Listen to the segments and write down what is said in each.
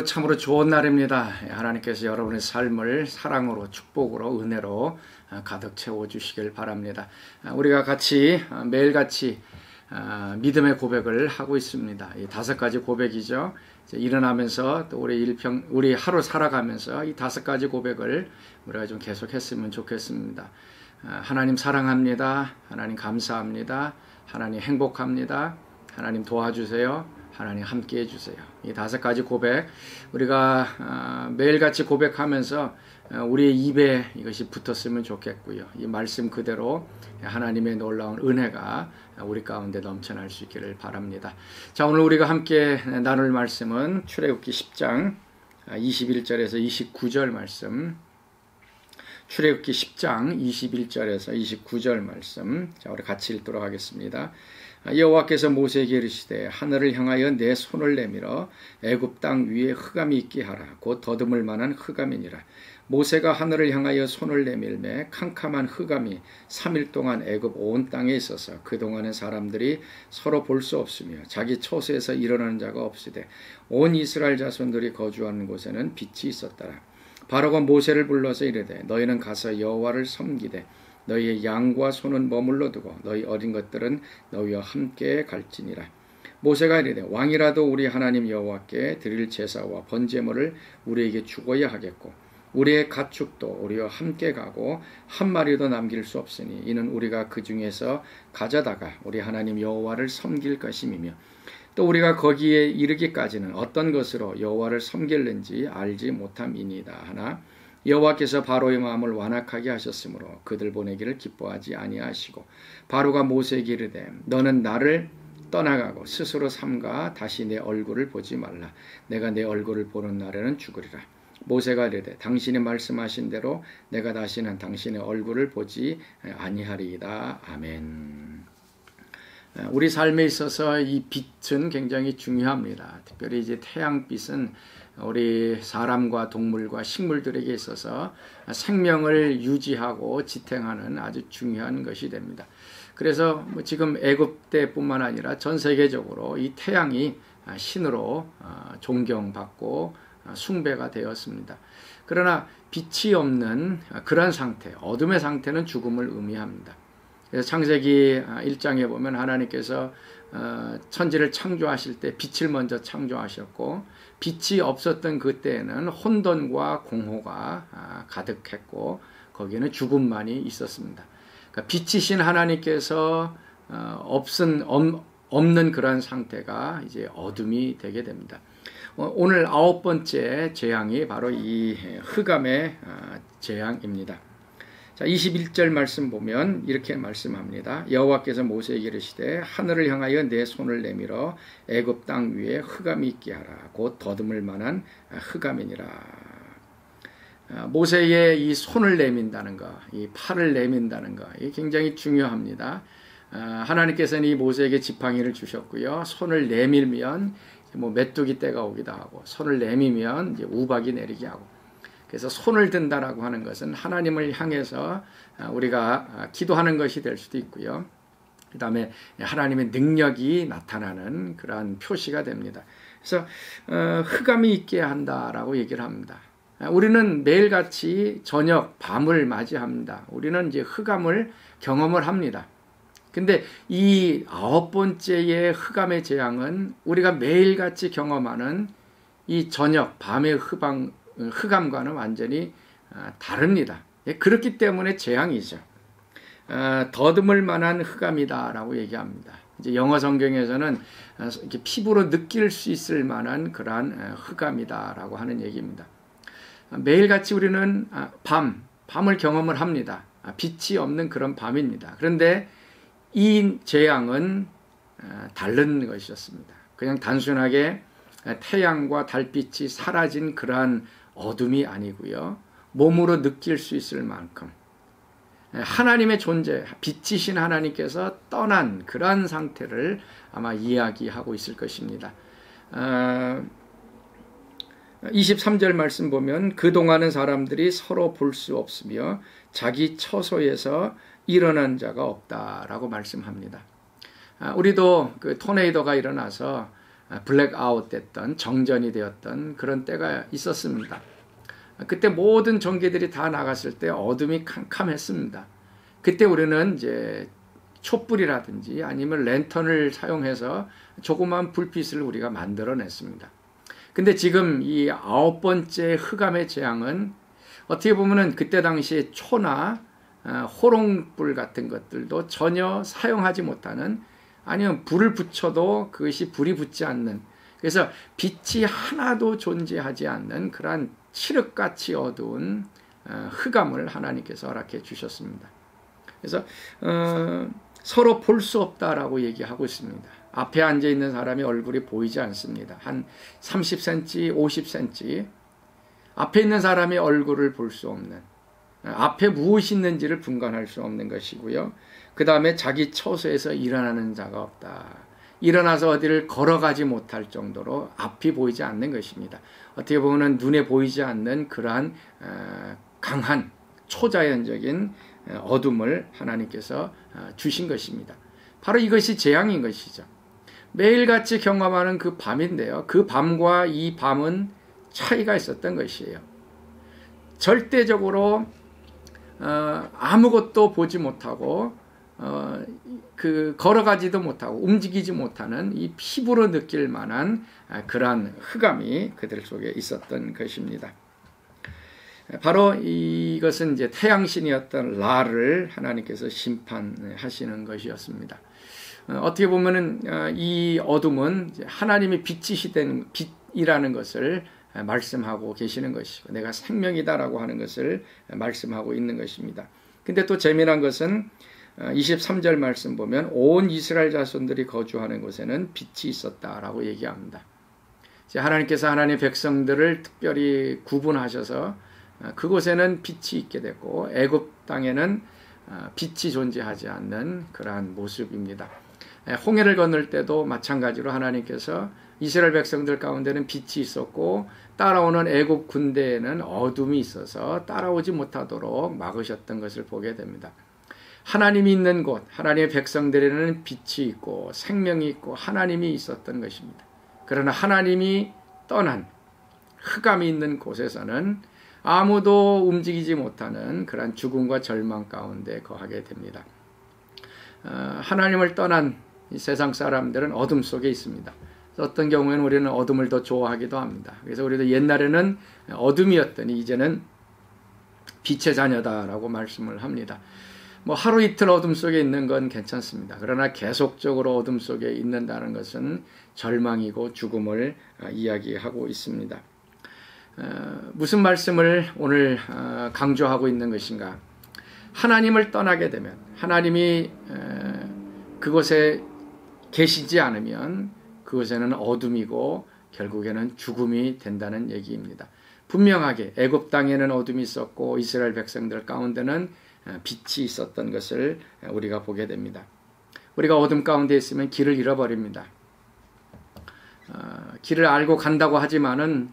참으로 좋은 날입니다. 하나님께서 여러분의 삶을 사랑으로, 축복으로, 은혜로 가득 채워주시길 바랍니다. 우리가 같이 매일같이 믿음의 고백을 하고 있습니다. 이 5가지 고백이죠. 일어나면서 또 우리 하루 살아가면서 이 5가지 고백을 우리가 좀 계속했으면 좋겠습니다. 하나님 사랑합니다. 하나님 감사합니다. 하나님 행복합니다. 하나님 도와주세요. 하나님 함께 해주세요. 이 5가지 고백 우리가 매일같이 고백하면서 우리의 입에 이것이 붙었으면 좋겠고요. 이 말씀 그대로 하나님의 놀라운 은혜가 우리 가운데 넘쳐날 수 있기를 바랍니다. 자, 오늘 우리가 함께 나눌 말씀은 출애굽기 10장 21절에서 29절 말씀. 출애굽기 10장 21절에서 29절 말씀. 자, 우리 같이 읽도록 하겠습니다. 여호와께서 모세에게 이르시되 하늘을 향하여 내 손을 내밀어 애굽 땅 위에 흑암이 있게 하라. 곧 더듬을 만한 흑암이니라. 모세가 하늘을 향하여 손을 내밀매 캄캄한 흑암이 3일 동안 애굽 온 땅에 있어서 그동안의 사람들이 서로 볼 수 없으며 자기 처소에서 일어나는 자가 없으되 온 이스라엘 자손들이 거주하는 곳에는 빛이 있었더라. 바로가 모세를 불러서 이르되 너희는 가서 여호와를 섬기되 너희의 양과 소는 머물러 두고 너희 어린 것들은 너희와 함께 갈지니라. 모세가 이르되 왕이라도 우리 하나님 여호와께 드릴 제사와 번제물을 우리에게 주어야 하겠고 우리의 가축도 우리와 함께 가고 한 마리도 남길 수 없으니 이는 우리가 그 중에서 가져다가 우리 하나님 여호와를 섬길 것임이며 또 우리가 거기에 이르기까지는 어떤 것으로 여호와를 섬길는지 알지 못함이니이다 하나 여호와께서 바로의 마음을 완악하게 하셨으므로 그들 보내기를 기뻐하지 아니하시고 바로가 모세에게 이르되 너는 나를 떠나가고 스스로 삼가 다시 내 얼굴을 보지 말라. 내가 내 얼굴을 보는 날에는 죽으리라. 모세가 이르되 당신이 말씀하신 대로 내가 다시는 당신의 얼굴을 보지 아니하리이다. 아멘. 우리 삶에 있어서 이 빛은 굉장히 중요합니다. 특별히 이제 태양빛은 우리 사람과 동물과 식물들에게 있어서 생명을 유지하고 지탱하는 아주 중요한 것이 됩니다. 그래서 지금 애굽 때뿐만 아니라 전 세계적으로 이 태양이 신으로 존경받고 숭배가 되었습니다. 그러나 빛이 없는 그런 상태, 어둠의 상태는 죽음을 의미합니다. 그래서 창세기 1장에 보면 하나님께서 천지를 창조하실 때 빛을 먼저 창조하셨고 빛이 없었던 그때에는 혼돈과 공허가 가득했고 거기에는 죽음만이 있었습니다. 그러니까 빛이신 하나님께서 없는 그런 상태가 이제 어둠이 되게 됩니다. 오늘 9번째 재앙이 바로 이 흑암의 재앙입니다. 자, 21절 말씀 보면 이렇게 말씀합니다. 여호와께서 모세에게 이르시되 하늘을 향하여 내 손을 내밀어 애굽 땅 위에 흑암이 있게 하라. 곧 더듬을 만한 흑암이니라. 모세의 이 손을 내민다는 것, 이 팔을 내민다는 것, 이게 굉장히 중요합니다. 하나님께서는 이 모세에게 지팡이를 주셨고요. 손을 내밀면 메뚜기 떼가 오기도 하고, 손을 내밀면 이제 우박이 내리게 하고. 그래서 손을 든다라고 하는 것은 하나님을 향해서 우리가 기도하는 것이 될 수도 있고요. 그 다음에 하나님의 능력이 나타나는 그러한 표시가 됩니다. 그래서 흑암이 있게 한다라고 얘기를 합니다. 우리는 매일같이 저녁, 밤을 맞이합니다. 우리는 이제 흑암을 경험을 합니다. 근데 이 9번째의 흑암의 재앙은 우리가 매일같이 경험하는 이 저녁, 밤의 흑암과는 완전히 다릅니다. 그렇기 때문에 재앙이죠. 더듬을 만한 흑암이다라고 얘기합니다. 이제 영어 성경에서는 이렇게 피부로 느낄 수 있을 만한 그러한 흑암이다라고 하는 얘기입니다. 매일같이 우리는 밤을 경험을 합니다. 빛이 없는 그런 밤입니다. 그런데 이 재앙은 다른 것이었습니다. 그냥 단순하게 태양과 달빛이 사라진 그러한 어둠이 아니고요. 몸으로 느낄 수 있을 만큼 하나님의 존재, 빛이신 하나님께서 떠난 그러한 상태를 아마 이야기하고 있을 것입니다. 23절 말씀 보면 그동안은 사람들이 서로 볼 수 없으며 자기 처소에서 일어난 자가 없다라고 말씀합니다. 우리도 그 토네이도가 일어나서 블랙아웃 됐던, 정전이 되었던 그런 때가 있었습니다. 그때 모든 전기들이 다 나갔을 때 어둠이 캄캄했습니다. 그때 우리는 이제 촛불이라든지 아니면 랜턴을 사용해서 조그만 불빛을 우리가 만들어냈습니다. 근데 지금 이 9번째 흑암의 재앙은 어떻게 보면은 그때 당시에 초나 호롱불 같은 것들도 전혀 사용하지 못하는, 아니면 불을 붙여도 그것이 불이 붙지 않는, 그래서 빛이 하나도 존재하지 않는 그러한 칠흑같이 어두운 흑암을 하나님께서 허락해 주셨습니다. 그래서 서로 볼 수 없다라고 얘기하고 있습니다. 앞에 앉아 있는 사람이 얼굴이 보이지 않습니다. 한 30cm, 50cm 앞에 있는 사람이 얼굴을 볼 수 없는, 앞에 무엇이 있는지를 분간할 수 없는 것이고요. 그 다음에 자기 처소에서 일어나는 자가 없다. 일어나서 어디를 걸어가지 못할 정도로 앞이 보이지 않는 것입니다. 어떻게 보면 눈에 보이지 않는 그러한 강한 초자연적인 어둠을 하나님께서 주신 것입니다. 바로 이것이 재앙인 것이죠. 매일같이 경험하는 그 밤인데요. 그 밤과 이 밤은 차이가 있었던 것이에요. 절대적으로 아무것도 보지 못하고 걸어가지도 못하고 움직이지 못하는, 이 피부로 느낄 만한 그러한 흑암이 그들 속에 있었던 것입니다. 바로 이것은 이제 태양신이었던 라를 하나님께서 심판하시는 것이었습니다. 어떻게 보면은 이 어둠은 하나님의 빛이 된 빛이라는 것을 말씀하고 계시는 것이고, 내가 생명이다라고 하는 것을 말씀하고 있는 것입니다. 근데 또 재미난 것은 23절 말씀 보면 온 이스라엘 자손들이 거주하는 곳에는 빛이 있었다라고 얘기합니다. 하나님께서 하나님의 백성들을 특별히 구분하셔서 그곳에는 빛이 있게 됐고, 애굽 땅에는 빛이 존재하지 않는 그러한 모습입니다. 홍해를 건널 때도 마찬가지로 하나님께서 이스라엘 백성들 가운데는 빛이 있었고, 따라오는 애굽 군대에는 어둠이 있어서 따라오지 못하도록 막으셨던 것을 보게 됩니다. 하나님이 있는 곳, 하나님의 백성들에는 빛이 있고 생명이 있고 하나님이 있었던 것입니다. 그러나 하나님이 떠난 흑암이 있는 곳에서는 아무도 움직이지 못하는 그런 죽음과 절망 가운데 거하게 됩니다. 하나님을 떠난 이 세상 사람들은 어둠 속에 있습니다. 어떤 경우에는 우리는 어둠을 더 좋아하기도 합니다. 그래서 우리도 옛날에는 어둠이었더니 이제는 빛의 자녀다라고 말씀을 합니다. 하루 이틀 어둠 속에 있는 건 괜찮습니다. 그러나 계속적으로 어둠 속에 있는다는 것은 절망이고 죽음을 이야기하고 있습니다. 무슨 말씀을 오늘 강조하고 있는 것인가? 하나님을 떠나게 되면, 하나님이 그곳에 계시지 않으면 그곳에는 어둠이고 결국에는 죽음이 된다는 얘기입니다. 분명하게 애굽 땅에는 어둠이 있었고 이스라엘 백성들 가운데는 빛이 있었던 것을 우리가 보게 됩니다. 우리가 어둠 가운데 있으면 길을 잃어버립니다. 길을 알고 간다고 하지만은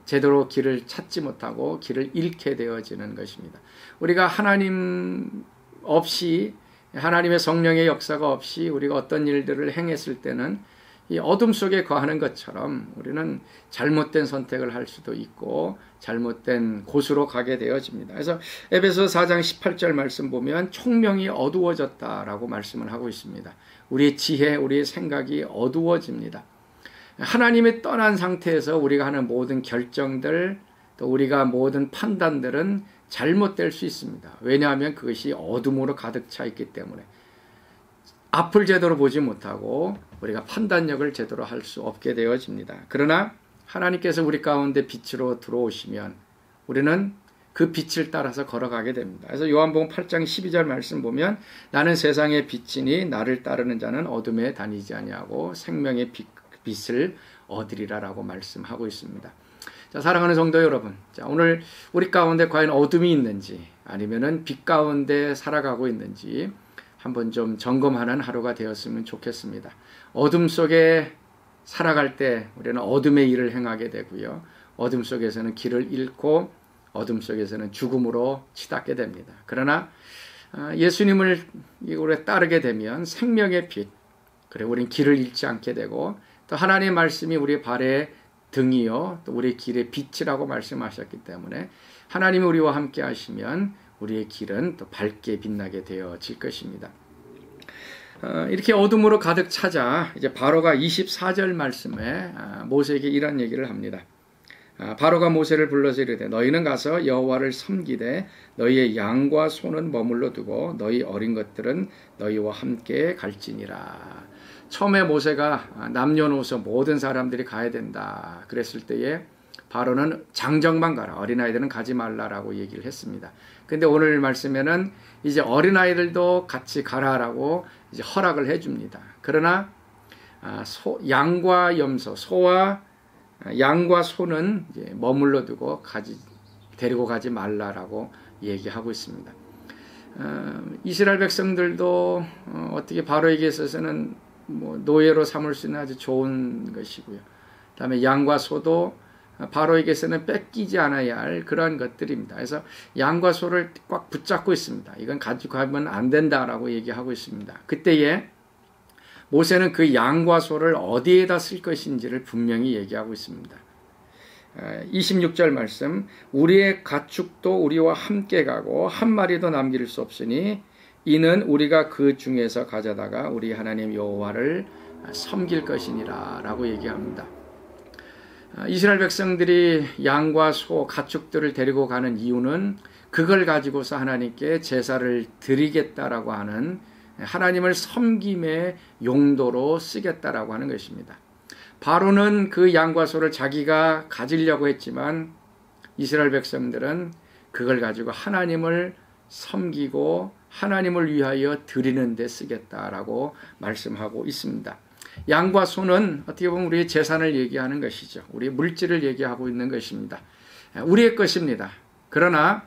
제대로 길을 찾지 못하고 길을 잃게 되어지는 것입니다. 우리가 하나님 없이, 하나님의 성령의 역사가 없이 우리가 어떤 일들을 행했을 때는 이 어둠 속에 거하는 것처럼 우리는 잘못된 선택을 할 수도 있고 잘못된 곳으로 가게 되어집니다. 그래서 에베소 4장 18절 말씀 보면 총명이 어두워졌다라고 말씀을 하고 있습니다. 우리의 지혜, 우리의 생각이 어두워집니다. 하나님이 떠난 상태에서 우리가 하는 모든 결정들, 또 우리가 모든 판단들은 잘못될 수 있습니다. 왜냐하면 그것이 어둠으로 가득 차 있기 때문에 앞을 제대로 보지 못하고 우리가 판단력을 제대로 할 수 없게 되어집니다. 그러나 하나님께서 우리 가운데 빛으로 들어오시면 우리는 그 빛을 따라서 걸어가게 됩니다. 그래서 요한복음 8장 12절 말씀 보면 나는 세상의 빛이니 나를 따르는 자는 어둠에 다니지 아니하고 생명의 빛을 얻으리라라고 말씀하고 있습니다. 자, 사랑하는 성도 여러분, 자, 오늘 우리 가운데 과연 어둠이 있는지 아니면은 빛 가운데 살아가고 있는지 한번 좀 점검하는 하루가 되었으면 좋겠습니다. 어둠 속에 살아갈 때 우리는 어둠의 일을 행하게 되고요. 어둠 속에서는 길을 잃고 어둠 속에서는 죽음으로 치닫게 됩니다. 그러나 예수님을 우리가 따르게 되면 생명의 빛, 그래 우리는 길을 잃지 않게 되고 또 하나님의 말씀이 우리의 발의 등이요 또 우리의 길의 빛이라고 말씀하셨기 때문에 하나님이 우리와 함께 하시면 우리의 길은 또 밝게 빛나게 되어질 것입니다. 이렇게 어둠으로 가득 차자 이제 바로가 24절 말씀에 모세에게 이런 얘기를 합니다. 바로가 모세를 불러서 이르되 너희는 가서 여호와를 섬기되 너희의 양과 소는 머물러 두고 너희 어린 것들은 너희와 함께 갈지니라. 처음에 모세가 남녀노소 모든 사람들이 가야 된다 그랬을 때에 바로는 장정만 가라 어린아이들은 가지 말라라고 얘기를 했습니다. 근데 오늘 말씀에는 이제 어린아이들도 같이 가라라고 이제 허락을 해줍니다. 그러나 양과 염소, 양과 소는 이제 머물러 두고 데리고 가지 말라라고 얘기하고 있습니다. 이스라엘 백성들도 어떻게 바로에게 있어서는 노예로 삼을 수 있는 아주 좋은 것이고요. 그다음에 양과 소도 바로에게서는 뺏기지 않아야 할 그러한 것들입니다. 그래서 양과 소를 꽉 붙잡고 있습니다. 이건 가지고 가면 안 된다라고 얘기하고 있습니다. 그때에 모세는 그 양과 소를 어디에다 쓸 것인지를 분명히 얘기하고 있습니다. 26절 말씀 우리의 가축도 우리와 함께 가고 한 마리도 남길 수 없으니 이는 우리가 그 중에서 가져다가 우리 하나님 여호와를 섬길 것이니라 라고 얘기합니다. 이스라엘 백성들이 양과 소, 가축들을 데리고 가는 이유는 그걸 가지고서 하나님께 제사를 드리겠다라고 하는 하나님을 섬김의 용도로 쓰겠다라고 하는 것입니다. 바로는 그 양과 소를 자기가 가지려고 했지만 이스라엘 백성들은 그걸 가지고 하나님을 섬기고 하나님을 위하여 드리는 데 쓰겠다라고 말씀하고 있습니다. 양과 소는 어떻게 보면 우리의 재산을 얘기하는 것이죠. 우리의 물질을 얘기하고 있는 것입니다. 우리의 것입니다. 그러나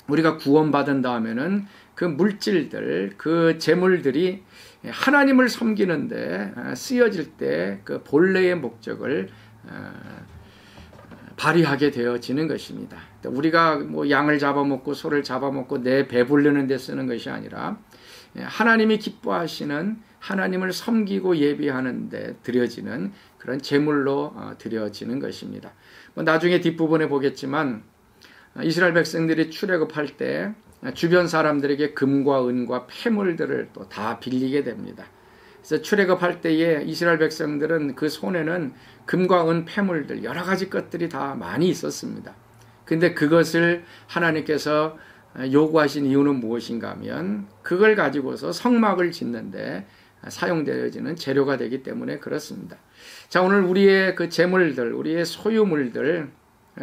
우리가 구원받은 다음에는 그 물질들, 그 재물들이 하나님을 섬기는데 쓰여질 때 그 본래의 목적을 발휘하게 되어지는 것입니다. 우리가 양을 잡아먹고 소를 잡아먹고 내 배부르는 데 쓰는 것이 아니라 하나님이 기뻐하시는 하나님을 섬기고 예비하는 데 드려지는 그런 제물로 드려지는 것입니다. 나중에 뒷부분에 보겠지만 이스라엘 백성들이 출애굽할 때 주변 사람들에게 금과 은과 폐물들을 또 다 빌리게 됩니다. 그래서 출애굽할 때에 이스라엘 백성들은 그 손에는 금과 은 폐물들 여러 가지 것들이 다 많이 있었습니다. 근데 그것을 하나님께서 요구하신 이유는 무엇인가 하면 그걸 가지고서 성막을 짓는데 사용되어지는 재료가 되기 때문에 그렇습니다. 자, 오늘 우리의 그 재물들, 우리의 소유물들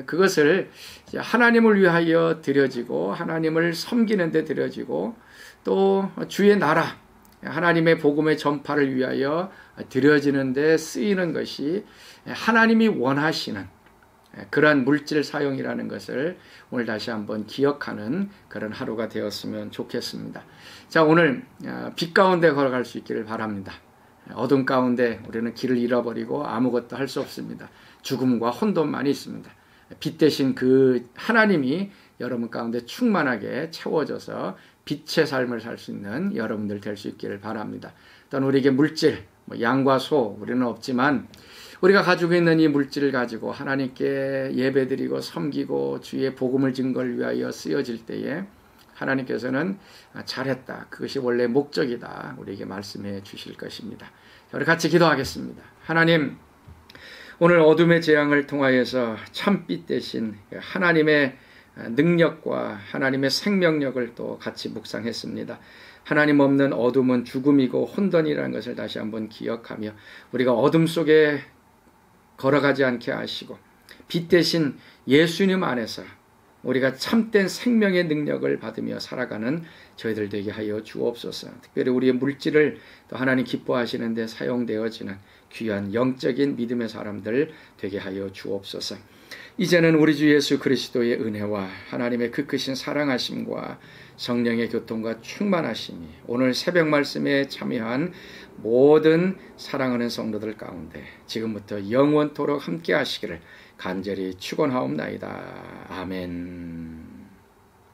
그것을 하나님을 위하여 드려지고 하나님을 섬기는 데 드려지고 또 주의 나라 하나님의 복음의 전파를 위하여 드려지는 데 쓰이는 것이 하나님이 원하시는 그러한 물질 사용이라는 것을 오늘 다시 한번 기억하는 그런 하루가 되었으면 좋겠습니다. 자, 오늘 빛 가운데 걸어갈 수 있기를 바랍니다. 어둠 가운데 우리는 길을 잃어버리고 아무것도 할 수 없습니다. 죽음과 혼돈만이 있습니다. 빛 대신 그 하나님이 여러분 가운데 충만하게 채워져서 빛의 삶을 살 수 있는 여러분들 될 수 있기를 바랍니다. 또한 우리에게 물질, 양과 소 우리는 없지만 우리가 가지고 있는 이 물질을 가지고 하나님께 예배드리고 섬기고 주의 복음을 증거를 위하여 쓰여질 때에 하나님께서는 잘했다. 그것이 원래 목적이다. 우리에게 말씀해 주실 것입니다. 우리 같이 기도하겠습니다. 하나님, 오늘 어둠의 재앙을 통하여서 참빛 대신 하나님의 능력과 하나님의 생명력을 또 같이 묵상했습니다. 하나님 없는 어둠은 죽음이고 혼돈이라는 것을 다시 한번 기억하며 우리가 어둠 속에 걸어가지 않게 하시고 빛 대신 예수님 안에서 우리가 참된 생명의 능력을 받으며 살아가는 저희들 되게 하여 주옵소서. 특별히 우리의 물질을 또 하나님 기뻐하시는 데 사용되어지는 귀한 영적인 믿음의 사람들 되게 하여 주옵소서. 이제는 우리 주 예수 그리스도의 은혜와 하나님의 그 크신 사랑하심과 성령의 교통과 충만하심이 오늘 새벽 말씀에 참여한 모든 사랑하는 성도들 가운데 지금부터 영원토록 함께 하시기를 간절히 축원하옵나이다. 아멘.